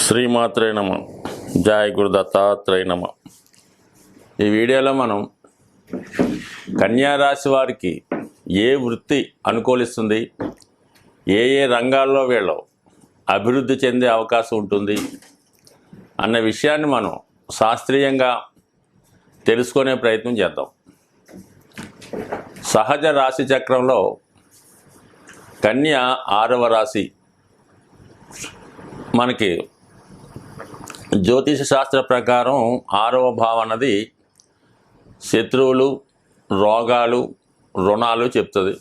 శ్రీమాత్రే నమ. జయ గురు దత్తాత్రేయ నమ. ఈ వీడియోలో మనం కన్యారాశి వారికి ఏ వృత్తి అనుకూలిస్తుంది, ఏ రంగాల్లో వీళ్ళు అభివృద్ధి చెందే అవకాశం ఉంటుంది అన్న విషయాన్ని మనం శాస్త్రీయంగా తెలుసుకునే ప్రయత్నం చేద్దాం. సహజ రాశి చక్రంలో కన్య 6వ రాశి. మనకి జ్యోతిష శాస్త్ర ప్రకారం 6వ భావం అన్నది శత్రువులు, రోగాలు, రుణాలు చెప్తుంది.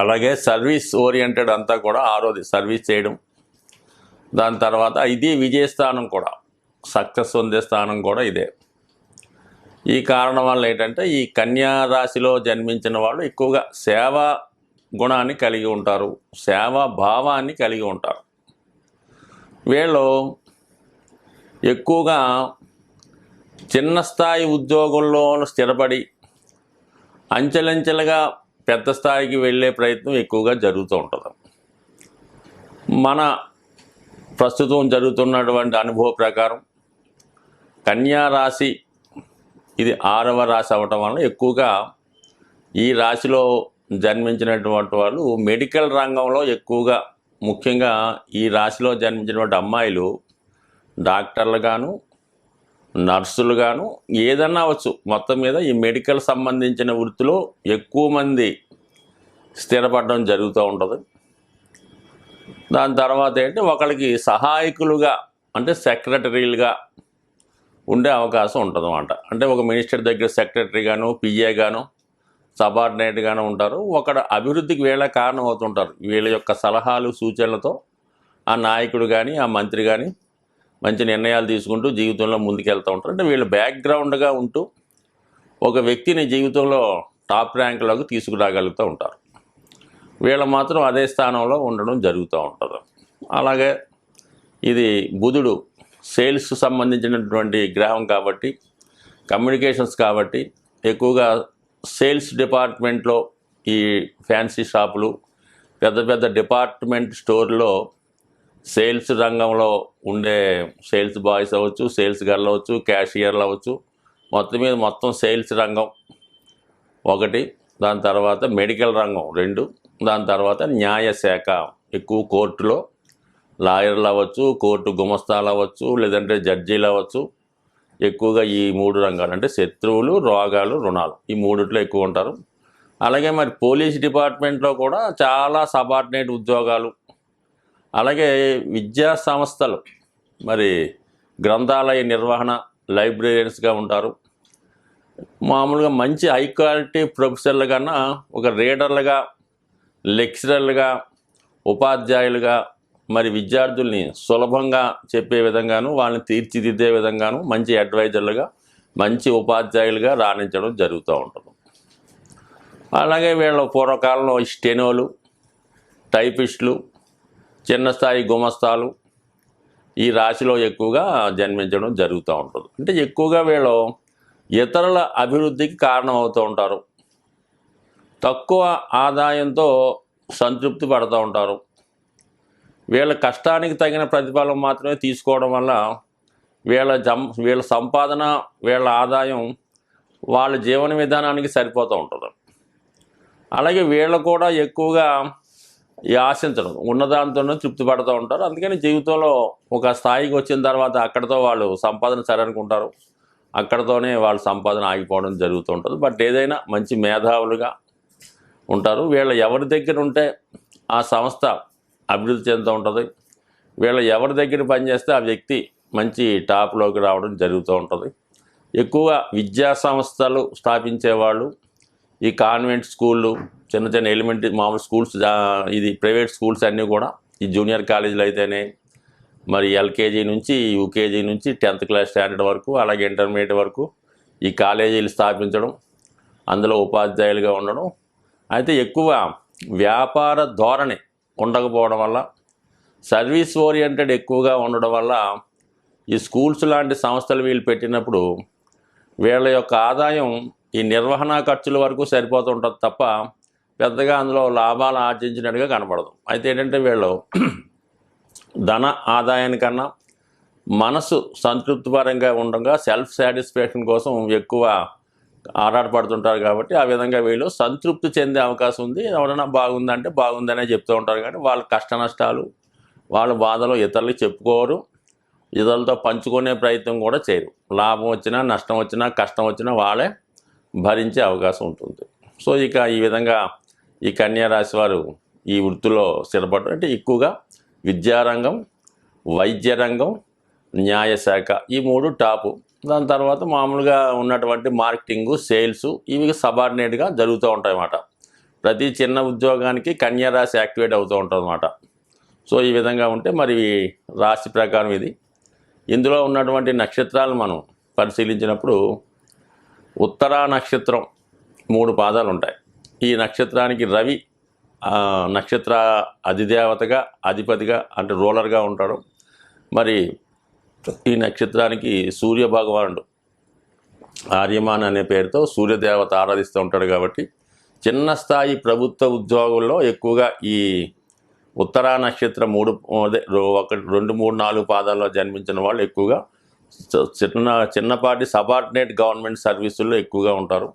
అలాగే సర్వీస్ ఓరియంటెడ్ అంతా కూడా 6వది, సర్వీస్ చేయడం. దాని తర్వాత ఇది విజయస్థానం కూడా, సక్సెస్ పొందే స్థానం కూడా ఇదే. ఈ కారణం వల్ల ఏంటంటే ఈ కన్యా రాశిలో జన్మించిన వాళ్ళు ఎక్కువగా సేవా గుణాన్ని కలిగి ఉంటారు, సేవా భావాన్ని కలిగి ఉంటారు. వీళ్ళు ఎక్కువగా చిన్న స్థాయి ఉద్యోగంలో స్థిరపడి అంచెలంచెలుగా పెద్ద స్థాయికి వెళ్ళే ప్రయత్నం ఎక్కువగా జరుగుతూ ఉంటుంది. మన ప్రస్తుతం జరుగుతున్నటువంటి అనుభవ ప్రకారం కన్యా రాశి ఇది 6వ రాశి అవ్వటం వలన ఎక్కువగా ఈ రాశిలో జన్మించినటువంటి వాళ్ళు మెడికల్ రంగంలో ఎక్కువగా, ముఖ్యంగా ఈ రాశిలో జన్మించినటువంటి అమ్మాయిలు డాక్టర్లు గాను, నర్సులు గాను, ఏదన్నా అవచ్చు, మొత్తం మీద ఈ మెడికల్ సంబంధించిన వృత్తిలో ఎక్కువ మంది స్థిరపడడం జరుగుతూ ఉంటుంది. దాని తర్వాత ఏంటి, ఒకరికి సహాయకులుగా అంటే సెక్రటరీలుగా ఉండే అవకాశం ఉంటుంది అన్నమాట. అంటే ఒక మినిస్టర్ దగ్గర సెక్రటరీ గాను, పిఏ గాను, సబార్డినేట్గాను ఉంటారు. ఒకడ అభివృద్ధికి వీళ్ళ కారణం అవుతుంటారు. వీళ్ళ యొక్క సలహాలు సూచనలతో ఆ నాయకుడు కానీ, ఆ మంత్రి కానీ మంచి నిర్ణయాలు తీసుకుంటూ జీవితంలో ముందుకెళ్తూ ఉంటారు. అంటే వీళ్ళు బ్యాక్గ్రౌండ్గా ఉంటూ ఒక వ్యక్తిని జీవితంలో టాప్ ర్యాంకులోకి తీసుకురాగలుగుతూ ఉంటారు. వీళ్ళు మాత్రం అదే స్థానంలో ఉండడం జరుగుతూ ఉంటుంది. అలాగే ఇది బుధుడు సేల్స్ సంబంధించినటువంటి గ్రహం కాబట్టి, కమ్యూనికేషన్స్ కాబట్టి ఎక్కువగా సేల్స్ డిపార్ట్మెంట్లో ఈ ఫ్యాన్సీ షాపులు, పెద్ద పెద్ద డిపార్ట్మెంట్ స్టోర్లో సేల్స్ రంగంలో ఉండే సేల్స్ బాయ్స్ అవ్వచ్చు, సేల్స్ గర్ల్ అవ్వచ్చు, క్యాషియర్లు అవ్వచ్చు, మొత్తం సేల్స్ రంగం ఒకటి. దాని తర్వాత మెడికల్ రంగం 2. దాని తర్వాత న్యాయశాఖ, ఎక్కువ కోర్టులో లాయర్లు అవ్వచ్చు, కోర్టు గుమస్తాలు అవ్వచ్చు, లేదంటే జడ్జీలు అవ్వచ్చు. ఎక్కువగా ఈ 3 రంగాలు అంటే శత్రువులు, రోగాలు, రుణాలు, ఈ 3లో ఎక్కువ ఉంటారు. అలాగే మరి పోలీస్ డిపార్ట్మెంట్లో కూడా చాలా సబార్డినేట్ ఉద్యోగాలు, అలాగే విద్యా సంస్థలు, మరి గ్రంథాలయ నిర్వహణ, లైబ్రరీస్గా ఉంటారు. మామూలుగా మంచి హై క్వాలిటీ ప్రొఫెసర్లు కన్నా ఒక రీడర్లుగా, లెక్చరర్లుగా, ఉపాధ్యాయులుగా, మరి విద్యార్థుల్ని సులభంగా చెప్పే విధంగాను, వాళ్ళని తీర్చిదిద్దే విధంగాను మంచి అడ్వైజర్లుగా, మంచి ఉపాధ్యాయులుగా రాణించడం జరుగుతూ ఉంటుంది. అలాగే వీళ్ళ పూర్వకాలంలో స్టెనోలు, టైపిస్టులు, చిన్న స్థాయి గుమస్తాలు ఈ రాశిలో ఎక్కువగా జన్మించడం జరుగుతూ ఉంటుంది. అంటే ఎక్కువగా వీళ్ళు ఇతరుల అభివృద్ధికి కారణం అవుతూ ఉంటారు. తక్కువ ఆదాయంతో సంతృప్తి పడుతూ ఉంటారు. వీళ్ళ కష్టానికి తగిన ప్రతిఫలం మాత్రమే తీసుకోవడం వల్ల వీళ్ళ సంపాదన, వీళ్ళ ఆదాయం వాళ్ళ జీవన విధానానికి సరిపోతూ ఉంటుంది. అలాగే వీళ్ళు కూడా ఎక్కువగా ఆశించడం, ఉన్నదాంతోనే తృప్తి పడుతూ ఉంటారు. అందుకని జీవితంలో ఒక స్థాయికి వచ్చిన తర్వాత అక్కడితో వాళ్ళు సంపాదన సరనుకుంటారు, అక్కడితోనే వాళ్ళ సంపాదన ఆగిపోవడం జరుగుతూ ఉంటుంది. బట్ ఏదైనా మంచి మేధావులుగా ఉంటారు. వీళ్ళ ఎవరి దగ్గర ఉంటే ఆ సంస్థ అభివృద్ధి చెందుతూ ఉంటుంది. వీళ్ళు ఎవరి దగ్గర పనిచేస్తే ఆ వ్యక్తి మంచి టాప్లోకి రావడం జరుగుతూ ఉంటుంది. ఎక్కువగా విద్యా సంస్థలు స్థాపించేవాళ్ళు, ఈ కాన్వెంట్ స్కూళ్ళు, చిన్న చిన్న ఎలిమెంటరీ మామూలు స్కూల్స్, ఇది ప్రైవేట్ స్కూల్స్ అన్నీ కూడా, ఈ జూనియర్ కాలేజీలు అయితేనే మరి ఎల్కేజీ నుంచి యూకేజీ నుంచి 10th క్లాస్ స్టాండర్డ్ వరకు, అలాగే ఇంటర్మీడియట్ వరకు ఈ కాలేజీలు స్థాపించడం, అందులో ఉపాధ్యాయులుగా ఉండడం. అయితే ఎక్కువ వ్యాపార ధోరణి ఉండకపోవడం వల్ల, సర్వీస్ ఓరియంటెడ్ ఎక్కువగా ఉండడం వల్ల ఈ స్కూల్స్ లాంటి సంస్థలు వీళ్ళు పెట్టినప్పుడు వీళ్ళ యొక్క ఆదాయం ఈ నిర్వహణ ఖర్చుల వరకు సరిపోతుంటుంది తప్ప పెద్దగా అందులో లాభాలు ఆర్జించినట్టుగా కనపడదు. అయితే ఏంటంటే వీళ్ళు ధన ఆదాయానికన్నా మనసు సంతృప్తిపరంగా ఉండగా సెల్ఫ్ సాటిస్ఫాక్షన్ కోసం ఎక్కువ ఆరాటపడుతుంటారు కాబట్టి ఆ విధంగా వీళ్ళు సంతృప్తి చెందే అవకాశం ఉంది. ఎవరైనా బాగుందంటే బాగుందనే చెప్తూ ఉంటారు కానీ వాళ్ళ కష్ట నష్టాలు వాళ్ళ బాధలు ఇతరులకు చెప్పుకోరు, ఇతరులతో పంచుకునే ప్రయత్నం కూడా చేయరు. లాభం వచ్చినా నష్టం వచ్చినా కష్టం వచ్చినా వాళ్ళే భరించే అవకాశం ఉంటుంది. సో ఇక ఈ విధంగా ఈ కన్యా రాశి వారు ఈ వృత్తిలో స్థిరపడడం అంటే ఎక్కువగా విద్యారంగం, వైద్య రంగం, న్యాయశాఖ ఈ 3 టాపు. దాని తర్వాత మామూలుగా ఉన్నటువంటి మార్కెటింగు, సేల్స్ ఇవి సబార్డినేట్గా జరుగుతూ ఉంటాయి అన్నమాట. ప్రతి చిన్న ఉద్యోగానికి కన్యా రాశి యాక్టివేట్ అవుతూ ఉంటుంది అన్నమాట. సో ఈ విధంగా ఉంటే మరి రాశి ప్రకారం ఇది. ఇందులో ఉన్నటువంటి నక్షత్రాలు మనం పరిశీలించినప్పుడు ఉత్తరా నక్షత్రం 3 పాదాలు ఉంటాయి. ఈ నక్షత్రానికి రవి నక్షత్ర అధిదేవతగా అధిపతిగా అంటే రూలర్గా ఉంటాడు. మరి ఈ నక్షత్రానికి సూర్య భగవానుడు ఆర్యమాన్ అనే పేరుతో సూర్యదేవత ఆరాధిస్తూ ఉంటాడు కాబట్టి చిన్న స్థాయి ప్రభుత్వ ఉద్యోగుల్లో ఎక్కువగా ఈ ఉత్తరా నక్షత్రం 3 1 2 3 4 పాదాల్లో జన్మించిన వాళ్ళు ఎక్కువగా చిన్నపాటి సబార్డినేట్ గవర్నమెంట్ సర్వీసుల్లో ఎక్కువగా ఉంటారు.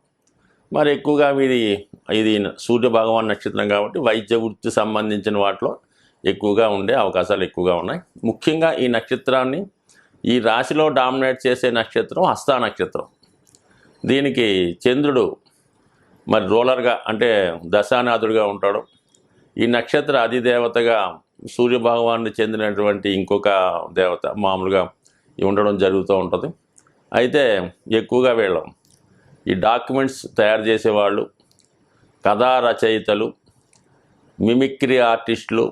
మరి ఎక్కువగా ఇది సూర్య భగవాన్ నక్షత్రం కాబట్టి వైద్య వృత్తి సంబంధించిన వాటిలో ఎక్కువగా ఉండే అవకాశాలు ఎక్కువగా ఉన్నాయి. ముఖ్యంగా ఈ నక్షత్రాన్ని ఈ రాశిలో డామినేట్ చేసే నక్షత్రం హస్త నక్షత్రం. దీనికి చంద్రుడు మరి రూలర్గా అంటే దశానాథుడిగా ఉంటాడు. ఈ నక్షత్ర అధిదేవతగా సూర్యభగవాన్ని చెందినటువంటి ఇంకొక దేవత మామూలుగా ఉండడం జరుగుతూ ఉంటుంది. అయితే ఎక్కువగా వీళ్ళు ఈ డాక్యుమెంట్స్ తయారు చేసేవాళ్ళు, కథా రచయితలు, మిమిక్రీ ఆర్టిస్టులు,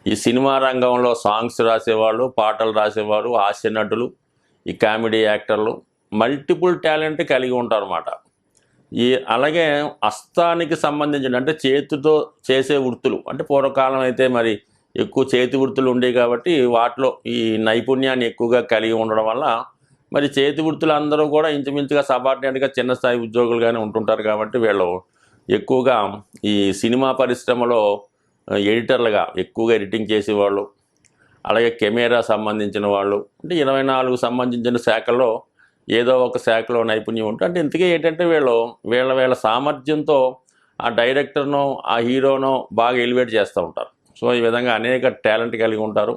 ఈ సినిమా రంగంలో సాంగ్స్ రాసేవాళ్ళు, పాటలు రాసేవారు, హాస్య నటులు, ఈ కామెడీ యాక్టర్లు మల్టిపుల్ టాలెంట్ కలిగి ఉంటారు అన్నమాట. అలాగే హస్తానికి సంబంధించిన అంటే చేతితో చేసే వృత్తులు అంటే పూర్వకాలం అయితే మరి ఎక్కువ చేతి వృత్తులు ఉండేవి కాబట్టి వాటిలో ఈ నైపుణ్యాన్ని ఎక్కువగా కలిగి ఉండడం వల్ల మరి చేతి వృత్తులు అందరూ కూడా ఇంచుమించుగా సబార్డినేట్గా చిన్న స్థాయి ఉద్యోగులుగానే ఉంటుంటారు కాబట్టి వీళ్ళు ఎక్కువగా ఈ సినిమా పరిశ్రమలో ఎడిటర్లుగా ఎక్కువగా ఎడిటింగ్ చేసేవాళ్ళు, అలాగే కెమెరా సంబంధించిన వాళ్ళు అంటే 24 సంబంధించిన శాఖల్లో ఏదో ఒక శాఖలో నైపుణ్యం ఉంటుంది. అంటే ఇంతకీ ఏంటంటే వీళ్ళ సామర్థ్యంతో ఆ డైరెక్టర్నో ఆ హీరోనో బాగా ఎలివేట్ చేస్తూ ఉంటారు. సో ఈ విధంగా అనేక టాలెంట్ కలిగి ఉంటారు,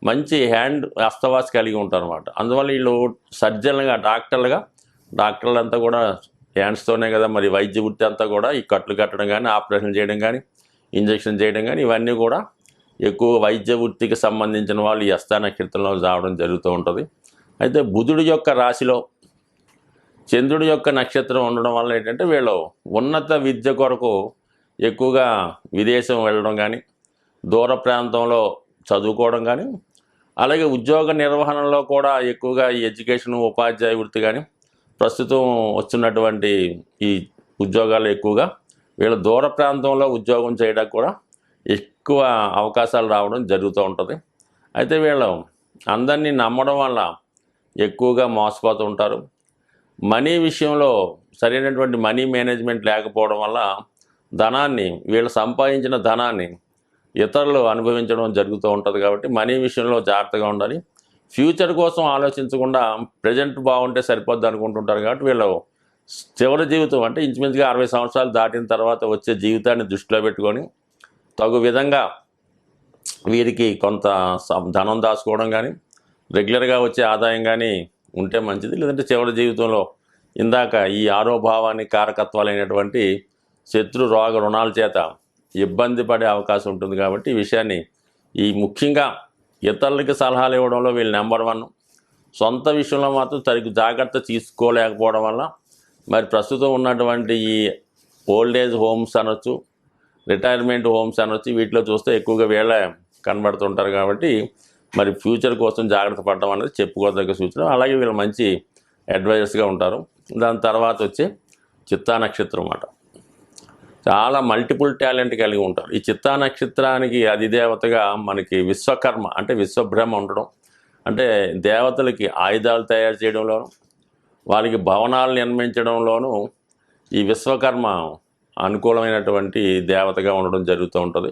మంచి హ్యాండ్ హస్తవాసి కలిగి ఉంటారు అన్నమాట. అందువల్ల వీళ్ళు సర్జన్లుగా డాక్టర్లంతా కూడా హ్యాండ్స్తోనే కదా మరి వైద్య వృత్తి అంతా కూడా ఈ కట్లు కట్టడం కానీ, ఆపరేషన్ చేయడం కానీ, ఇంజక్షన్ చేయడం కానీ ఇవన్నీ కూడా ఎక్కువ వైద్య వృత్తికి సంబంధించిన వాళ్ళు ఈ హస్త నక్షత్రంలో రావడం జరుగుతూ ఉంటుంది. అయితే బుధుడి యొక్క రాశిలో చంద్రుడి యొక్క నక్షత్రం ఉండడం వల్ల ఏంటంటే వీళ్ళు ఉన్నత విద్య కొరకు ఎక్కువగా విదేశం వెళ్ళడం కానీ, దూర ప్రాంతంలో చదువుకోవడం కానీ, అలాగే ఉద్యోగ నిర్వహణలో కూడా ఎక్కువగా ఈ ఎడ్యుకేషన్ ఉపాధ్యాయ వృత్తి కానీ ప్రస్తుతం వస్తున్నటువంటి ఈ ఉద్యోగాలు ఎక్కువగా వీళ్ళు దూర ప్రాంతంలో ఉద్యోగం చేయడానికి కూడా ఎక్కువ అవకాశాలు రావడం జరుగుతూ ఉంటుంది. అయితే వీళ్ళు అందరినీ నమ్మడం వల్ల ఎక్కువగా మోసపోతూ ఉంటారు. మనీ విషయంలో సరైనటువంటి మనీ మేనేజ్మెంట్ లేకపోవడం వల్ల వీళ్ళు సంపాదించిన ధనాన్ని ఇతరులు అనుభవించడం జరుగుతూ ఉంటుంది. కాబట్టి మనీ విషయంలో జాగ్రత్తగా ఉండాలి. ఫ్యూచర్ కోసం ఆలోచించకుండా ప్రజెంట్ బాగుంటే సరిపోద్ది అనుకుంటుంటారు. కాబట్టి వీళ్ళు చివరి జీవితం అంటే ఇంచుమించుగా 60 సంవత్సరాలు దాటిన తర్వాత వచ్చే జీవితాన్ని దృష్టిలో పెట్టుకొని తగు విధంగా వీరికి కొంత ధనం దాచుకోవడం కానీ, రెగ్యులర్గా వచ్చే ఆదాయం కానీ ఉంటే మంచిది. లేదంటే చివరి జీవితంలో ఇందాక ఈ ఆరోభావాన్ని కారకత్వాలైనటువంటి శత్రు రోగ రుణాల చేత ఇబ్బంది పడే అవకాశం ఉంటుంది. కాబట్టి ఈ విషయాన్ని ముఖ్యంగా ఇతరులకి సలహాలు ఇవ్వడంలో వీళ్ళు నెంబర్ 1. సొంత విషయంలో మాత్రం తగిన జాగ్రత్త తీసుకోలేకపోవడం వల్ల మరి ప్రస్తుతం ఉన్నటువంటి ఈ ఓల్డేజ్ హోమ్స్ అనొచ్చు, రిటైర్మెంట్ హోమ్స్ అనొచ్చు, వీటిలో చూస్తే ఎక్కువగా వీళ్ళే కనబడుతుంటారు. కాబట్టి మరి ఫ్యూచర్ కోసం జాగ్రత్త పడడం అనేది చెప్పుకోదగ్గ సూచన. అలాగే వీళ్ళు మంచి అడ్వైజర్స్గా ఉంటారు. దాని తర్వాత వచ్చే చిత్తా నక్షత్రం అన్నమాట. చాలా మల్టిపుల్ టాలెంట్ కలిగి ఉంటారు. ఈ చిత్తా నక్షత్రానికి అధిదేవతగా మనకి విశ్వకర్మ అంటే విశ్వబ్రహ్మ ఉండడం, అంటే దేవతలకి ఆయుధాలు తయారు చేయడంలోనూ వారికి భవనాలు నిర్మించడంలోనూ ఈ విశ్వకర్మ అనుకూలమైనటువంటి దేవతగా ఉండడం జరుగుతూ ఉంటుంది.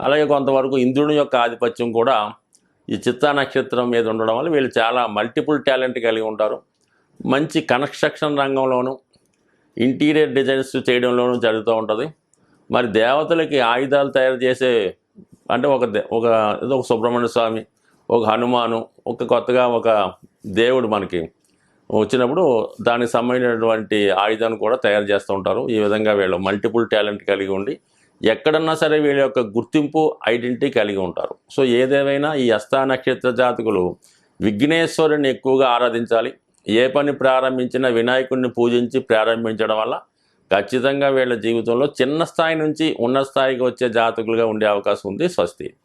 అలాగే కొంతవరకు ఇంద్రుని యొక్క ఆధిపత్యం కూడా ఈ చిత్తా నక్షత్రం మీద ఉండడం వల్ల వీళ్ళు చాలా మల్టిపుల్ టాలెంట్ కలిగి ఉంటారు. మంచి కన్స్ట్రక్షన్ రంగంలోనూ ఇంటీరియర్ డిజైన్స్ చేయడంలోనూ జరుగుతూ ఉంటుంది. మరి దేవతలకి ఆయుధాలు తయారు చేసే అంటే ఒక సుబ్రహ్మణ్య స్వామి, ఒక హనుమాను, కొత్తగా ఒక దేవుడు మనకి వచ్చినప్పుడు దానికి సంబంధించినటువంటి ఆయుధాన్ని కూడా తయారు చేస్తూ ఉంటారు. ఈ విధంగా వీళ్ళు మల్టిపుల్ టాలెంట్ కలిగి ఉండి ఎక్కడన్నా సరే వీళ్ళ యొక్క గుర్తింపు, ఐడెంటిటీ కలిగి ఉంటారు. సో ఏదేమైనా ఈ హస్త నక్షత్ర జాతకులు విఘ్నేశ్వరుని ఎక్కువగా ఆరాధించాలి. ఏ పని ప్రారంభించినా వినాయకుడిని పూజించి ప్రారంభించడం వల్ల ఖచ్చితంగా వీళ్ళ జీవితంలో చిన్న స్థాయి నుంచి ఉన్నత స్థాయికి వచ్చే జాతకులుగా ఉండే అవకాశం ఉంది. స్వస్తి.